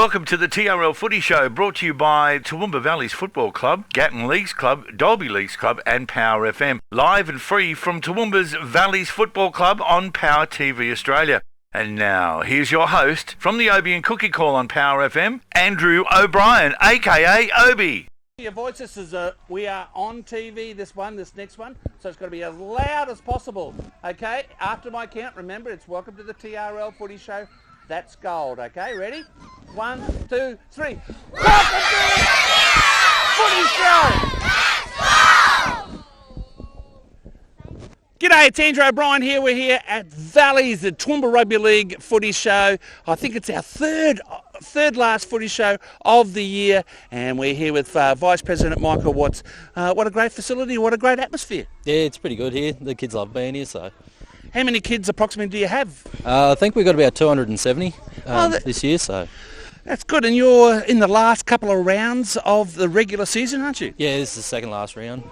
welcome to the TRL Footy Show, brought to you by Toowoomba Valleys Football Club, Gatton Leagues Club, Dalby Leagues Club and Power FM. Live and free from Toowoomba's Valleys Football Club on Power TV Australia. And now, here's your host from the Obie and Cookie Call on Power FM, Andrew O'Brien, a.k.a. Obie. Your voice, this is we are on TV, this next one, so it's got to be as loud as possible, okay? After my count, remember, it's welcome to the TRL Footy Show. That's gold, okay? Ready? 1, 2, 3. Welcome to the Footy Show! G'day, it's Andrew O'Brien here. We're here at Valleys, the Toowoomba Rugby League Footy Show. I think it's our third last footy show of the year, and we're here with Vice President Michael Watts. What a great facility, what a great atmosphere. Yeah, it's pretty good here. The kids love being here, so... How many kids approximately do you have? I think we've got about 270 this year, so... That's good, and you're in the last couple of rounds of the regular season, aren't you? Yeah, this is the second last round,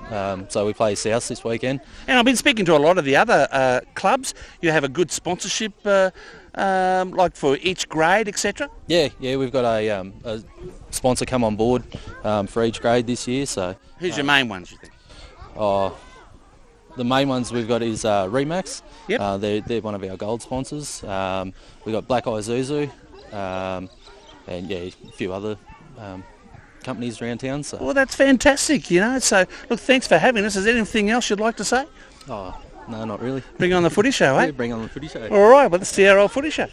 so we play South this weekend. And I've been speaking to a lot of the other clubs. You have a good sponsorship, like for each grade, etc.? Yeah, we've got a sponsor come on board for each grade this year, so... Who's your main ones, you think? The main ones we've got is Remax. Yep. They're one of our gold sponsors. We've got Black Eye Zuzu, and yeah, a few other companies around town. So. Well, that's fantastic, you know. So, look, thanks for having us. Is there anything else you'd like to say? Oh, no, not really. Bring on the footy show, eh? Yeah, bring on the footy show. All right, well, it's the TRL Footy Show.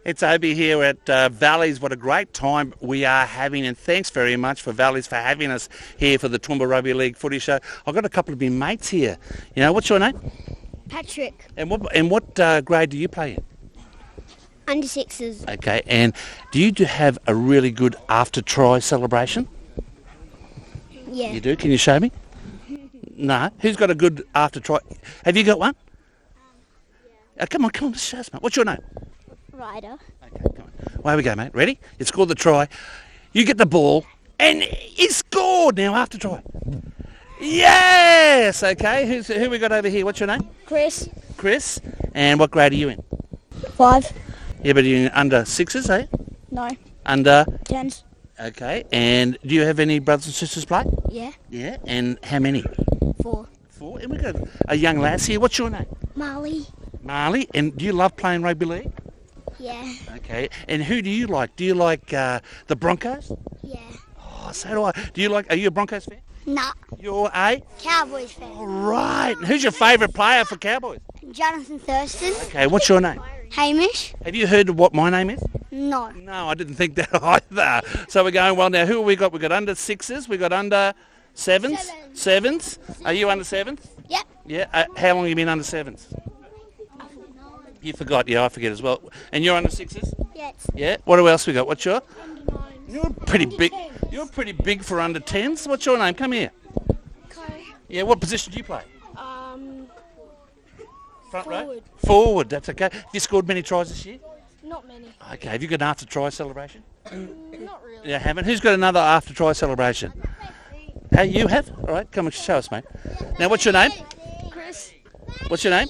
It's Obie here at Valleys. What a great time we are having, and thanks very much for Valleys for having us here for the Toowoomba Rugby League Footy Show. I've got a couple of my mates here. You know, what's your name? Patrick. And what grade do you play in? Under sixes. Okay, and do you have a really good after-try celebration? Yeah. You do? Can you show me? No. Who's got a good after-try? Have you got one? Come on, let's show us, mate. What's your name? Ryder. Okay, come on. Well, here we go, mate. Ready? You scored the try. You get the ball, and he scored now after try. Yes! Okay, who we got over here? What's your name? Chris. Chris. And what grade are you in? 5. Yeah, but you're in under sixes, eh? No. Under? 10s. Okay, and do you have any brothers and sisters play? Yeah. Yeah, and how many? 4. 4. And we got a young lass here. What's your name? Marley. Marley. And do you love playing rugby league? Yeah. Okay, and who do you like? Do you like the Broncos? Yeah. Oh, so do I. Are you a Broncos fan? Nah. You're a? Cowboys fan. All right. And who's your favourite player for Cowboys? Jonathan Thurston. Okay, what's your name? Hamish. Have you heard of what my name is? No. No, I didn't think that either. So we're going well now. Who have we got? We've got under sixes. We've got under sevens. Sevens. Are you under sevens? Yep. Yeah. How long have you been under sevens? You forgot. Yeah, I forget as well. And you're under sixes? Yes. Yeah. What else we got? What's your? Under 9s. You're pretty big. You're pretty big for under 10s. What's your name? Come here. Okay. Yeah. What position do you play? Front row? Forward. Forward. That's okay. Have you scored many tries this year? Not many. Okay. Have you got an after try celebration? Not really. You haven't. Who's got another after try celebration? Hey, you have. All right. Come and show us, mate. Now, what's your name? Chris. What's your name?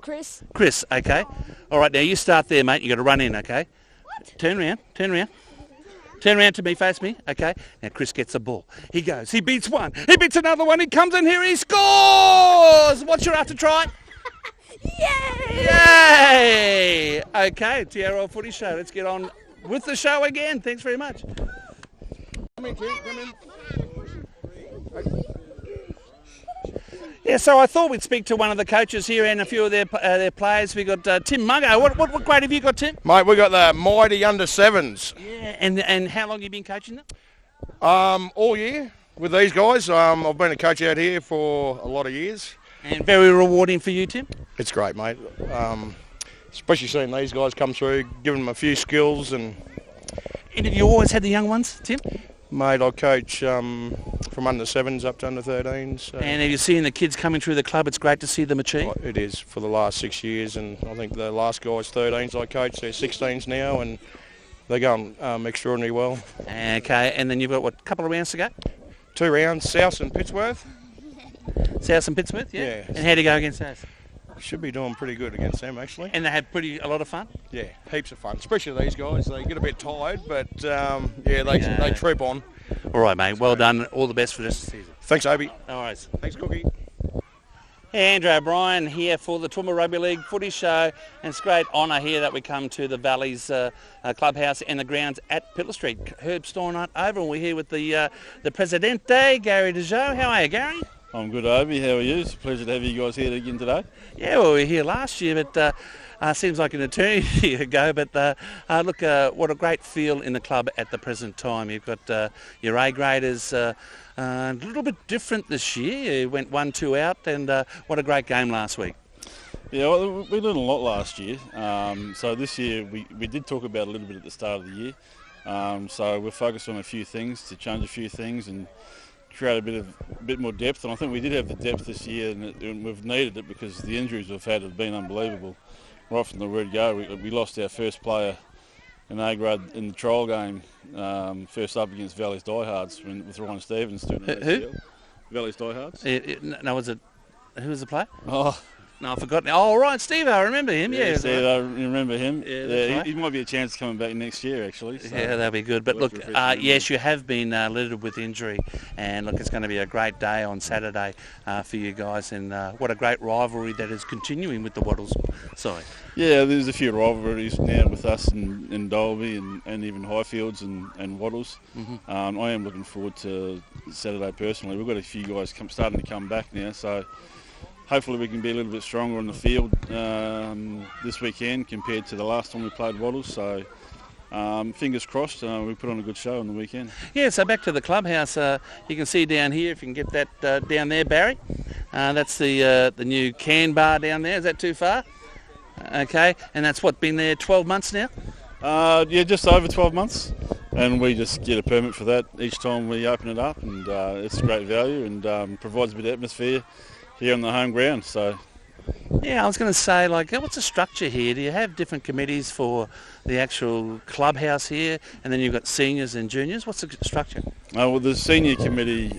Chris. Chris. Okay. All right. Now you start there, mate. You got to run in. Okay. What? Turn around. Turn around. Turn around to me, face me. Okay. Now Chris gets the ball. He goes. He beats one. He beats another one. He comes in here. He scores. What's your after try? Yay! Yay! Okay, TRL Footy Show. Let's get on with the show again. Thanks very much. Come in, Tim. Come in. Yeah, so I thought we'd speak to one of the coaches here and a few of their players. We got Tim Muggo. What grade have you got, Tim? Mate, we got the mighty under sevens. Yeah, and how long have you been coaching them? All year with these guys. I've been a coach out here for a lot of years. And very rewarding for you, Tim? It's great, mate. Especially seeing these guys come through, giving them a few skills. And have you always had the young ones, Tim? Mate, I coach from under sevens up to under 13s. So. And have you seen the kids coming through the club? It's great to see them achieve. It is for the last 6 years, and I think the last guys 13s I coach, they're 16s now, and they're going extraordinarily well. Okay, and then you've got, a couple of rounds to go? 2 rounds, South and Pittsworth. South and Pittsworth, yeah? Yeah. And how do you go against South? Should be doing pretty good against them, actually. And they had a lot of fun? Yeah, heaps of fun, especially these guys. They get a bit tired, but they troop on. All right, mate. Well done. All the best for this season. Thanks, Obi. No worries. Thanks, Cookie. Hey, Andrew O'Brien here for the Toowoomba Rugby League Footy Show, and it's a great honour here that we come to the Valley's clubhouse and the grounds at Pillar Street. Herb Store night over, and we're here with the Presidente, Gary Dejoux. How are you, Gary? I'm good, Obi. How are you? It's a pleasure to have you guys here again today. Yeah, well, we were here last year, but seems like an eternity ago. But look, what a great feel in the club at the present time. You've got your A-graders a little bit different this year. You went 1-2 out, and what a great game last week. Yeah, well, we learned a lot last year. So this year we did talk about a little bit at the start of the year. So we're focused on a few things to change a few things and create a bit more depth. And I think we did have the depth this year, and we've needed it because the injuries we've had have been unbelievable. Right from the word go, we lost our first player in A-grade in the trial game, first up against Valley's Diehards with Ryan Stevens. Who? Valley's Diehards. No, who was the player? Oh, No, I've forgotten. Oh, right, Steve, I remember him. Yeah, I remember him. Yeah, he might be a chance coming back next year, actually. So. Yeah, that'll be good. But look, yes, you have been littered with injury, and look, it's going to be a great day on Saturday for you guys, and what a great rivalry that is continuing with the Wattles side. Yeah, there's a few rivalries now with us and Dolby and even Highfields and Wattles. Mm-hmm. I am looking forward to Saturday personally. We've got a few guys starting to come back now, so hopefully we can be a little bit stronger on the field this weekend compared to the last time we played Wattles. So fingers crossed, we put on a good show on the weekend. Yeah, so back to the clubhouse. You can see down here, if you can get that down there, Barry. That's the new can bar down there. Is that too far? Okay, and that's been there 12 months now? Yeah, just over 12 months. And we just get a permit for that each time we open it up, and it's great value and provides a bit of atmosphere here on the home ground. So yeah, I was going to say, like, what's the structure here? Do you have different committees for the actual clubhouse here, and then you've got seniors and juniors? What's the structure? Well, the senior committee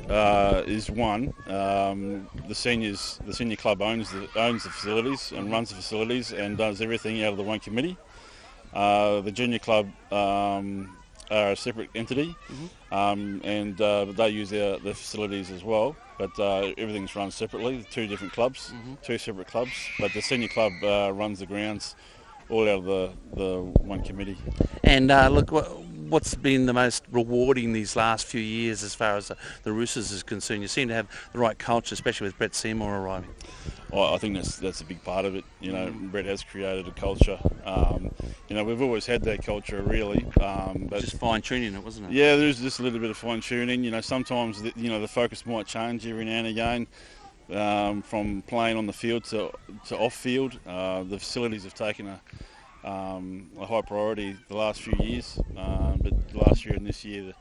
is one. The senior club owns the facilities and runs the facilities and does everything out of the one committee. The junior club are a separate entity, and they use the facilities as well. But everything's run separately. Two different clubs, two separate clubs. But the senior club runs the grounds all out of the one committee. And look, what's been the most rewarding these last few years as far as the Roosters is concerned? You seem to have the right culture, especially with Brett Seymour arriving. Well, I think that's a big part of it. You know, Brett has created a culture. We've always had that culture, really. But just fine-tuning it, wasn't it? Yeah, there's just a little bit of fine-tuning. You know, sometimes the focus might change every now and again. From playing on the field to off-field, the facilities have taken a high priority the last few years. But last year and this year, the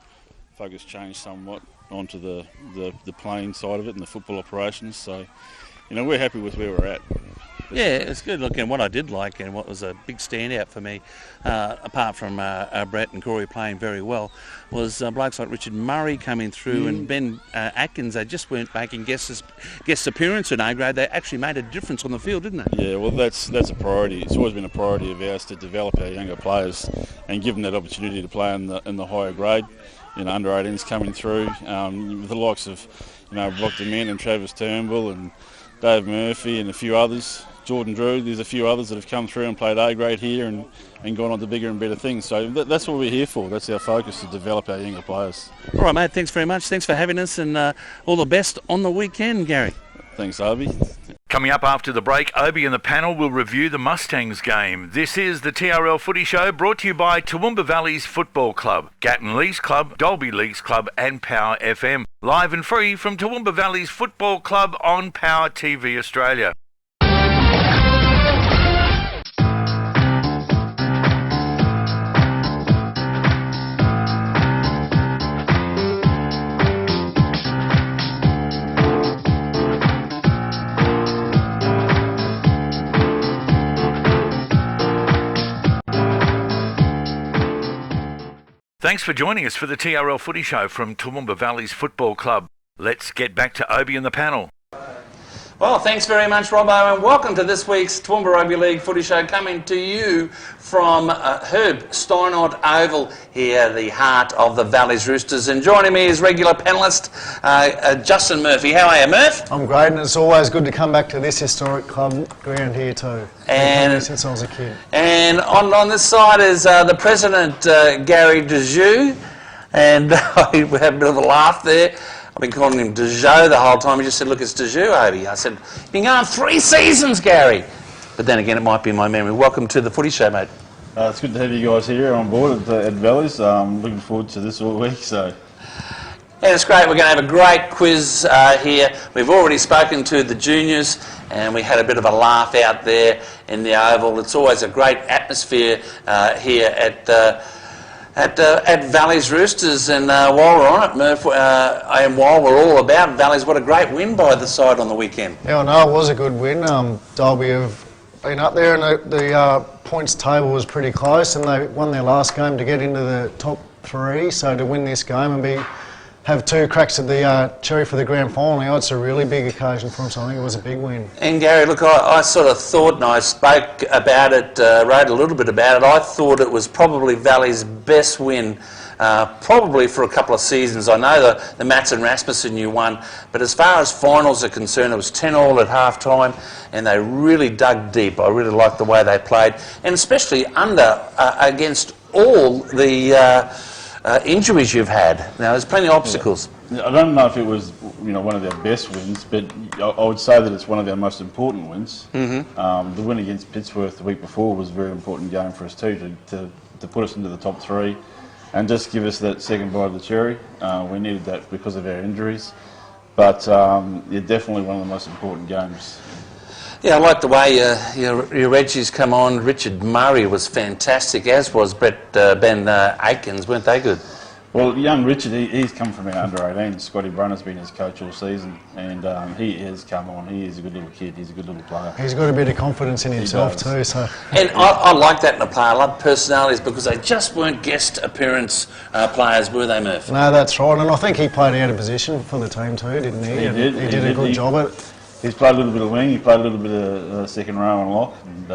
focus changed somewhat onto the playing side of it and the football operations. So, we're happy with where we're at. Yeah, it's good. Look, and what I did like, and what was a big standout for me, apart from Brett and Corey playing very well, was blokes like Richard Murray coming through and Ben Atkins. They just weren't making guest appearance in A-grade. They actually made a difference on the field, didn't they? Yeah, well, that's a priority. It's always been a priority of ours to develop our younger players and give them that opportunity to play in the higher grade. Under 18s coming through, with the likes of Brock DeMint and Travis Turnbull and Dave Murphy and a few others. Jordan Drew, there's a few others that have come through and played A-grade here and gone on to bigger and better things. So that's what we're here for. That's our focus, to develop our younger players. All right, mate, thanks very much. Thanks for having us, and all the best on the weekend, Gary. Thanks, Obi. Coming up after the break, Obi and the panel will review the Mustangs game. This is the TRL Footy Show, brought to you by Toowoomba Valley's Football Club, Gatton Leagues Club, Dolby Leagues Club and Power FM. Live and free from Toowoomba Valley's Football Club on Power TV Australia. Thanks for joining us for the TRL Footy Show from Toowoomba Valley's Football Club. Let's get back to Obi and the panel. Well, thanks very much, Robbo, and welcome to this week's Toowoomba Rugby League Footy Show, coming to you from Herb Steinert Oval here, the heart of the Valleys Roosters. And joining me is regular panellist Justin Murphy. How are you, Murph? I'm great, and it's always good to come back to this historic club ground here too. And since I was a kid. And on this side is the president, Gary Dejoux, and we had a bit of a laugh there. I've been calling him Dejoux the whole time. He just said, look, it's Dejoux over here. I said, you've been going 3 seasons, Gary. But then again, it might be my memory. Welcome to the Footy Show, mate. It's good to have you guys here on board at Valleys. Looking forward to this all week. So. And it's great. We're going to have a great quiz here. We've already spoken to the juniors, and we had a bit of a laugh out there in the Oval. It's always a great atmosphere here at Valleys Roosters, and while we're on it, Murph, and while we're all about Valleys, what a great win by the side on the weekend. Yeah, I know, it was a good win. Derby have been up there, and the points table was pretty close, and they won their last game to get into the top 3, so to win this game and have 2 cracks at the cherry for the grand final, it's a really big occasion for them, so I think it was a big win. And Gary, look, I sort of thought, and I spoke about it, wrote a little bit about it, I thought it was probably Valley's best win, probably for a couple of seasons. I know the Mats and Rasmussen you won, but as far as finals are concerned, it was 10-all at half-time, and they really dug deep. I really liked the way they played, and especially against all the injuries you've had. Now, there's plenty of obstacles. Yeah. I don't know if it was, one of their best wins, but I would say that it's one of their most important wins. Mm-hmm. The win against Pittsworth the week before was a very important game for us too, to put us into the top 3 and just give us that second bite of the cherry. We needed that because of our injuries, but definitely one of the most important games. Yeah, I like the way your Reggies come on. Richard Murray was fantastic, as was Ben Aikens. Weren't they good? Well, young Richard, he's come from our under-18. Scotty Brunner's been his coach all season, and he has come on. He is a good little kid. He's a good little player. He's got a bit of confidence in himself too. So. And I like that in a player. I love personalities, because they just weren't guest appearance players, were they, Murph? No, that's right. And I think he played out of position for the team too, didn't he? He did a good job at it. He's played a little bit of wing, he played a little bit of second row and lock and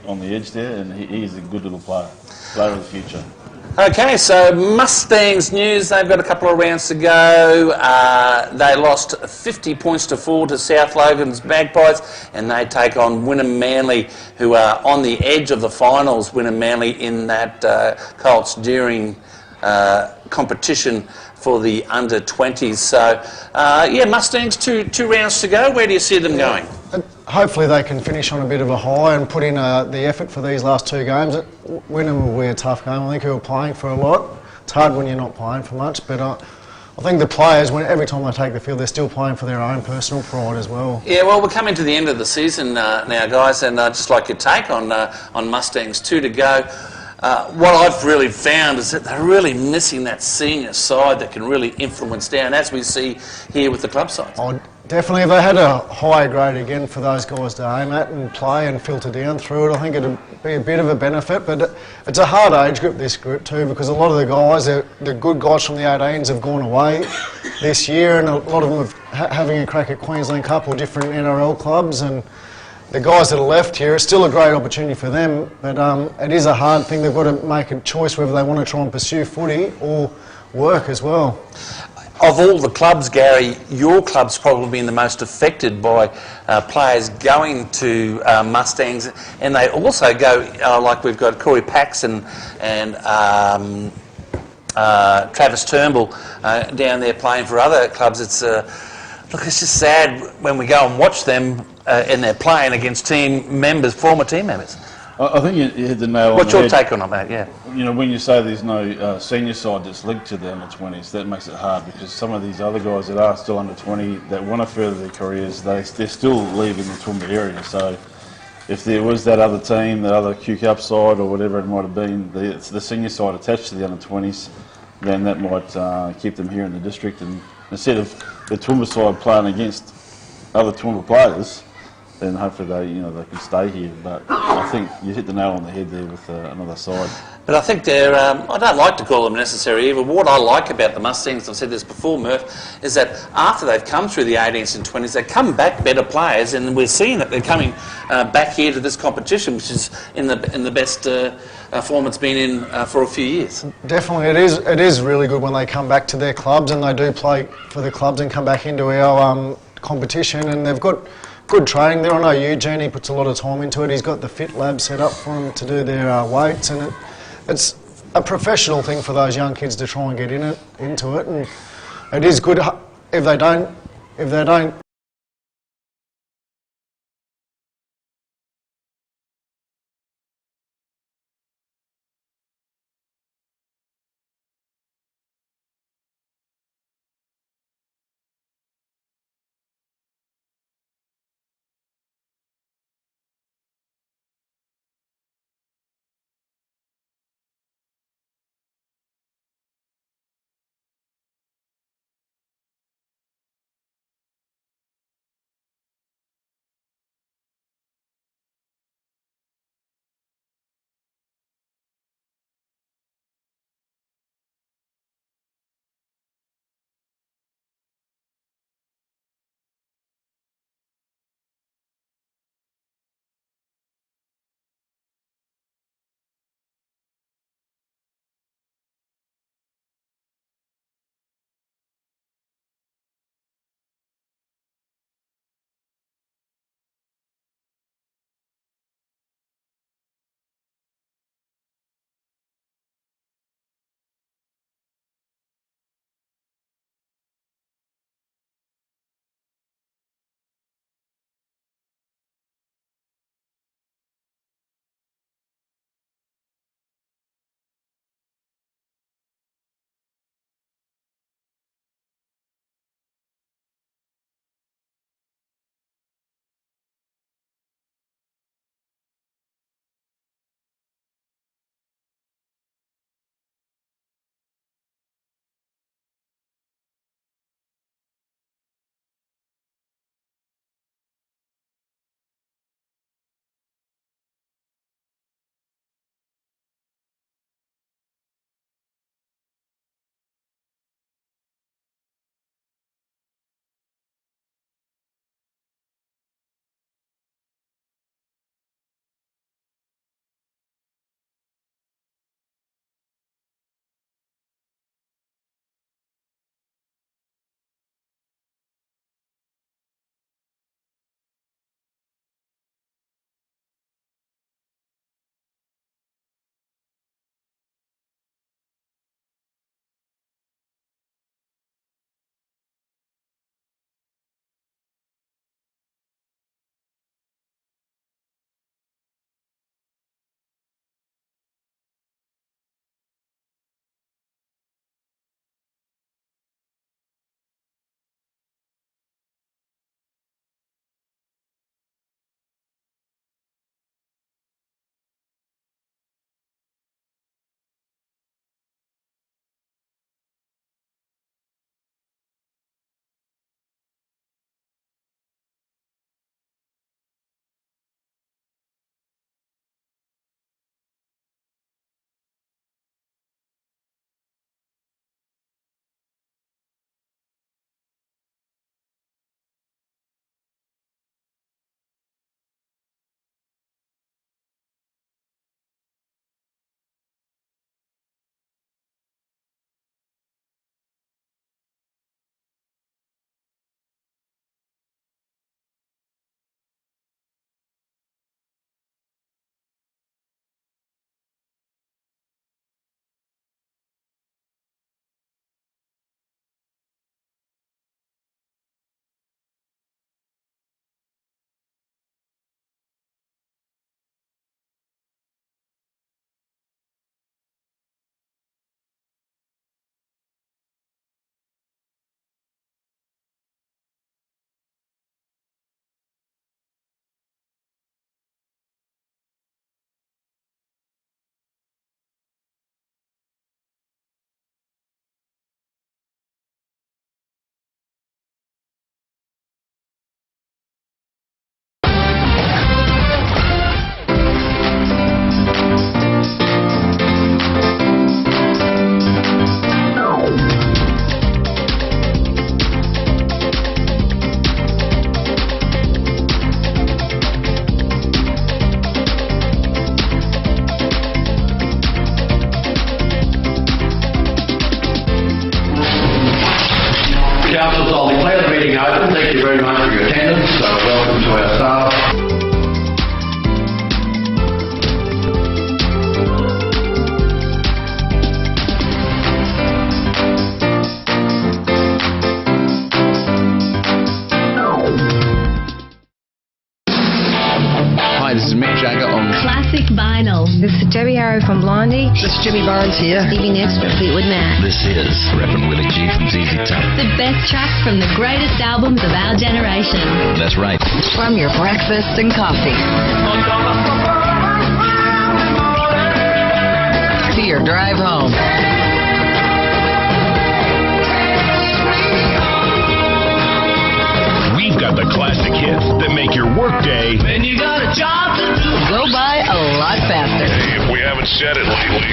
on the edge there, and he's a good little player of the future. Okay, so Mustangs news, they've got a couple of rounds to go. They lost 50 points to 4 to South Logan's Magpies, and they take on Wynnum Manly, who are on the edge of the finals. Wynnum Manly in that Colts Deering competition for the under-20s. So, Mustangs, two rounds to go. Where do you see them going? Hopefully they can finish on a bit of a high and put in the effort for these last 2 games. Wynnum will be a tough game. I think who are playing for a lot. It's hard when you're not playing for much, but I think the players, every time they take the field, they're still playing for their own personal pride as well. Yeah, well, we're coming to the end of the season now, guys, and I'd just like your take on Mustangs. 2 to go. What I've really found is that they're really missing that senior side that can really influence down, as we see here with the club sides. Oh, definitely. If they had a higher grade again for those guys to aim at and play and filter down through it, I think it'd be a bit of a benefit. But it's a hard age group, this group too, because a lot of the guys, the good guys from the 18s have gone away this year, and a lot of them are having a crack at Queensland Cup or different NRL clubs, and the guys that are left here, it's still a great opportunity for them, but it is a hard thing. They've got to make a choice whether they want to try and pursue footy or work as well. Of all the clubs, Gary, your club's probably been the most affected by players going to Mustangs, and they also go, like we've got Corey Paxson and Travis Turnbull down there playing for other clubs. It's just sad when we go and watch them and they're playing against former team members. I think you hit the nail on the head. What's your take on that? Yeah. When you say there's no senior side that's linked to the under-20s, that makes it hard, because some of these other guys that are still under-20 that want to further their careers, they're still leaving the Toowoomba area. So if there was that other team, that other Q-Cup side or whatever it might have been, the senior side attached to the under-20s, then that might keep them here in the district. And instead of the Toowoomba side playing against other Toowoomba players, then hopefully they can stay here. But I think you hit the nail on the head there with another side. But I think they're, I don't like to call them necessary evil. What I like about the Mustangs, I've said this before, Murph, is that after they've come through the 18s and 20s, they come back better players, and we're seeing that they're coming back here to this competition, which is in the best form it's been in for a few years. Definitely, it is really good when they come back to their clubs and they do play for the clubs and come back into our competition, and they've got good training there. I know Eugene, he puts a lot of time into it. He's got the fit lab set up for them to do their weights, and it's a professional thing for those young kids to try and get into it, and it is good if they don't Hi, this is Mick Jagger on Classic Vinyl. This is Debbie Harrow from Blondie. This is Jimmy Barnes here. Stevie Nicks from Fleetwood Mac. This is Reverend Willie G from ZZ Top. The best tracks from the greatest albums of our generation. That's right. From your breakfast and coffee to your drive home. We've got the classic hits that make your workday. When you got a job to do, go by a lot faster. Hey, if we haven't said it lately,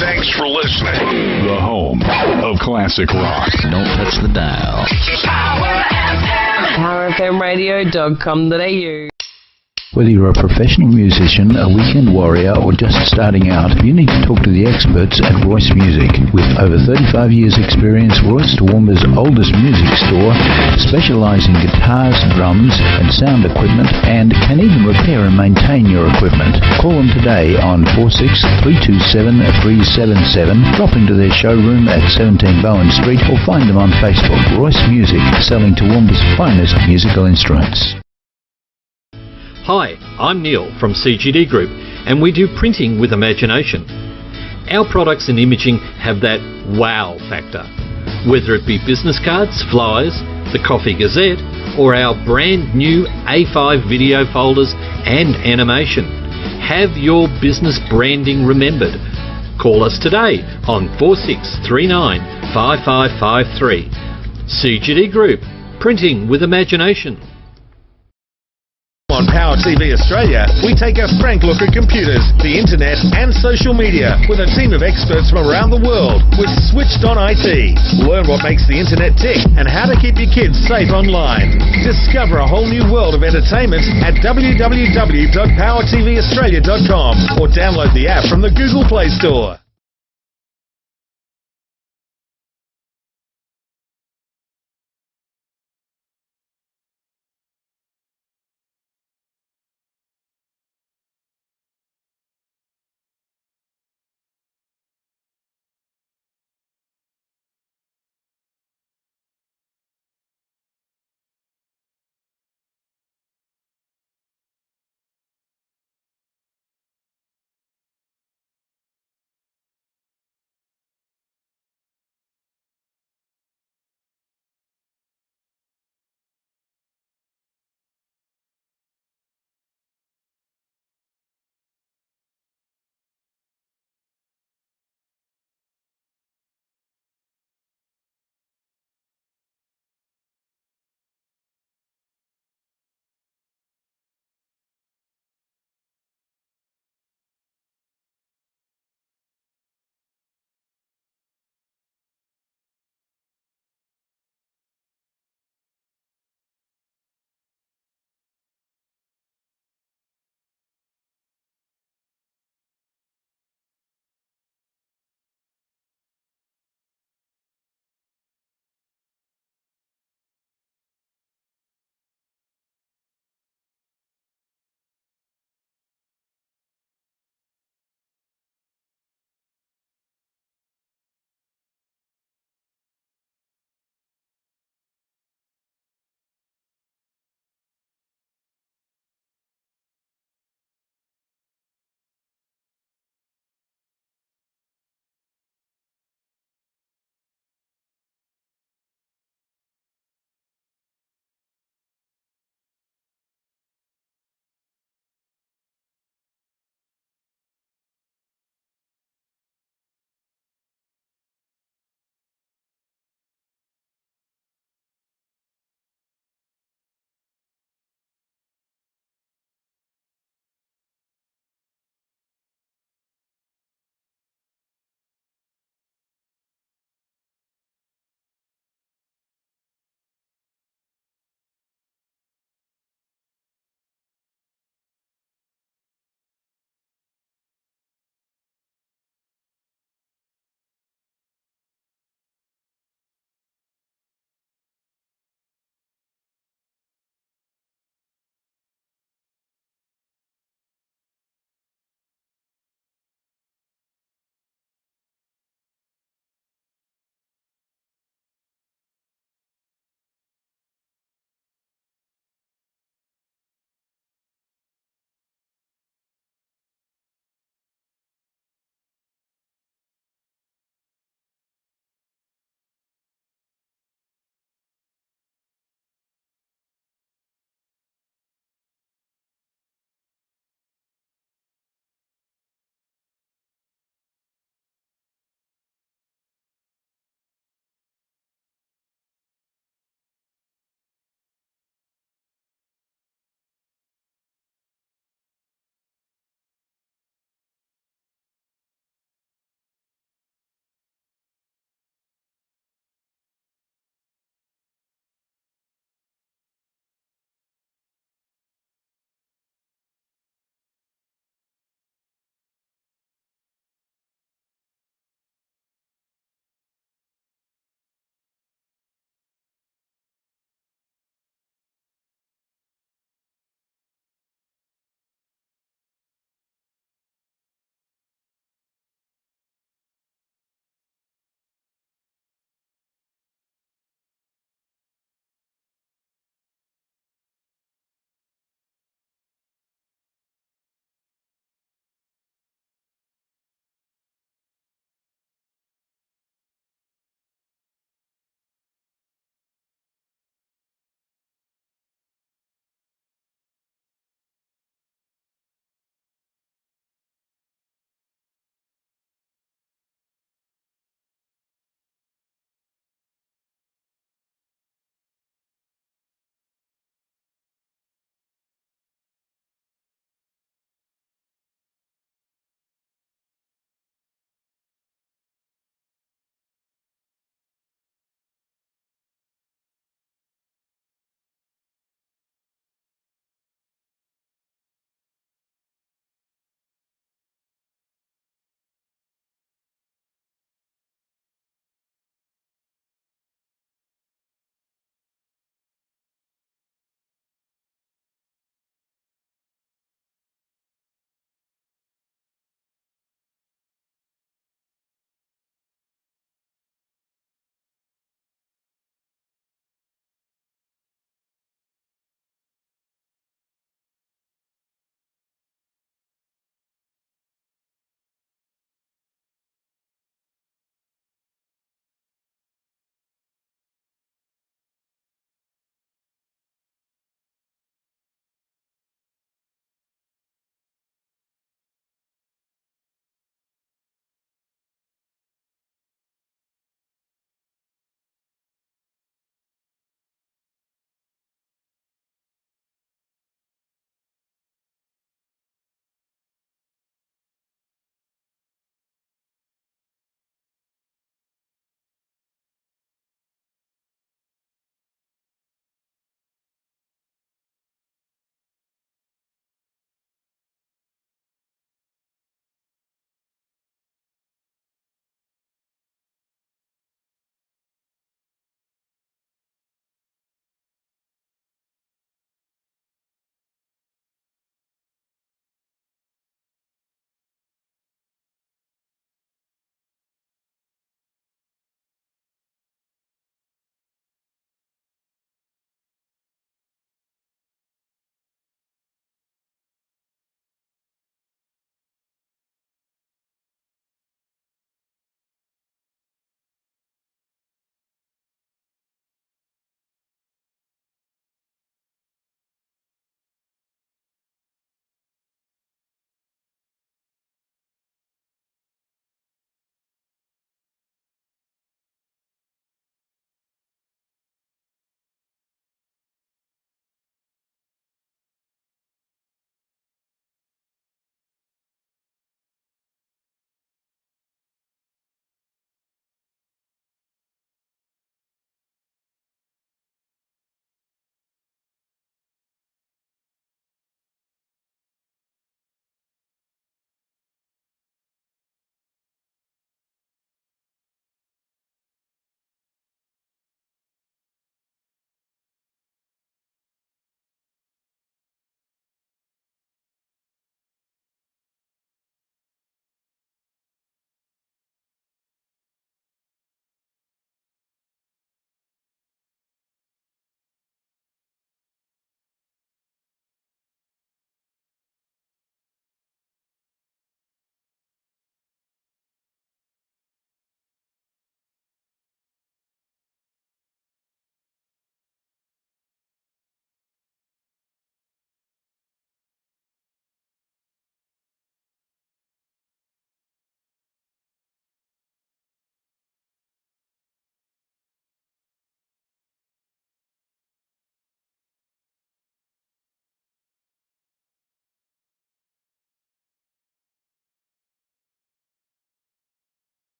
thanks for listening. The home of classic rock. Don't touch the dial. PowerFMRadio.com.au. Whether you're a professional musician, a weekend warrior, or just starting out, you need to talk to the experts at Royce Music. With over 35 years' experience, Royce Toowoomba's oldest music store specialises in guitars, drums, and sound equipment, and can even repair and maintain your equipment. Call them today on 46 327 377, drop into their showroom at 17 Bowen Street, or find them on Facebook. Royce Music, selling Toowoomba's finest musical instruments. Hi, I'm Neil from CGD Group, and we do printing with imagination. Our products and imaging have that wow factor. Whether it be business cards, flyers, the Coffee Gazette, or our brand new A5 video folders and animation. Have your business branding remembered. Call us today on 4639 5553. CGD Group, printing with imagination. On Power TV Australia, we take a frank look at computers, the internet and social media with a team of experts from around the world with Switched On IT. Learn what makes the internet tick and how to keep your kids safe online. Discover a whole new world of entertainment at www.powertvaustralia.com or download the app from the Google Play Store.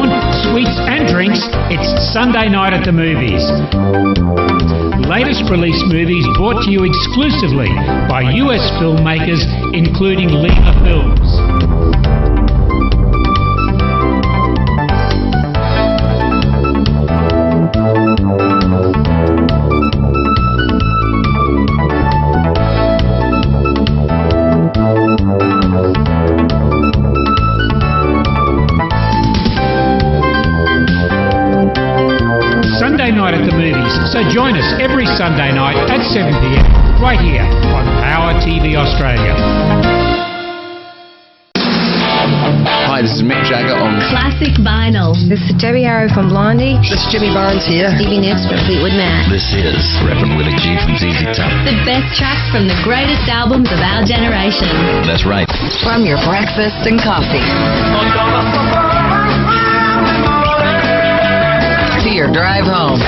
popcorn, sweets and drinks, it's Sunday night at the movies. Latest release movies brought to you exclusively by US filmmakers including Lima Films. Sunday night at the movies, so join us every Sunday night at 7 p.m. right here on Power TV Australia. Hi, this is Mick Jagger on Classic Vinyl. This is Debbie Harrow from Blondie. This is Jimmy Barnes here. Stevie Nicks from Fleetwood Mac. This is Reverend Willie G from ZZ Top. The best tracks from the greatest albums of our generation. That's right. From your breakfast and coffee to your drive home.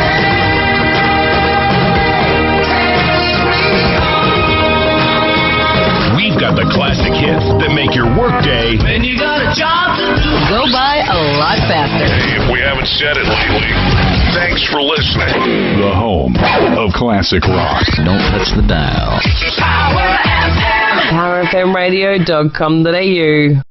We've got the classic hits that make your workday. When you got a job to do. Go by a lot faster. Hey, if we haven't said it lately, thanks for listening. The home of classic rock. Don't touch the dial. PowerFMradio.com.au.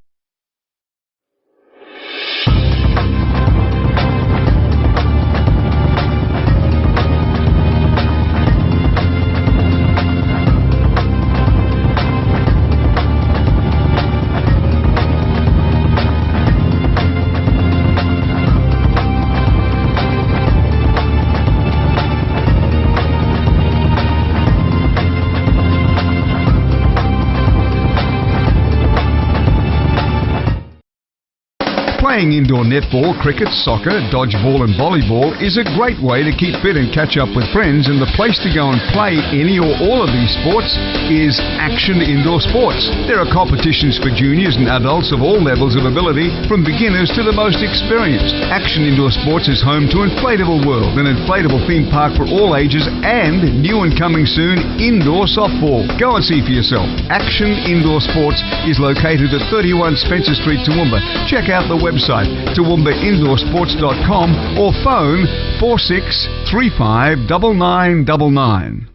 Playing indoor netball, cricket, soccer, dodgeball and volleyball is a great way to keep fit and catch up with friends, and the place to go and play any or all of these sports is Action Indoor Sports. There are competitions for juniors and adults of all levels of ability, from beginners to the most experienced. Action Indoor Sports is home to Inflatable World, an inflatable theme park for all ages, and new and coming soon, indoor softball. Go and see for yourself. Action Indoor Sports is located at 31 Spencer Street, Toowoomba. Check out the website toowoombaindoorsports.com or phone 4635 9999.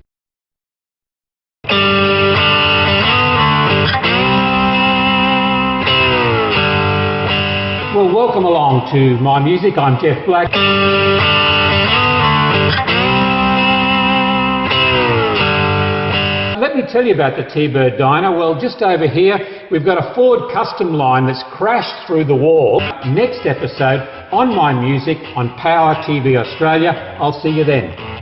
Well, welcome along to My Music. I'm Jeff Black. Let me tell you about the T-Bird Diner. Well, just over here, we've got a Ford custom line that's crashed through the wall. Next episode on My Music on Power TV Australia. I'll see you then.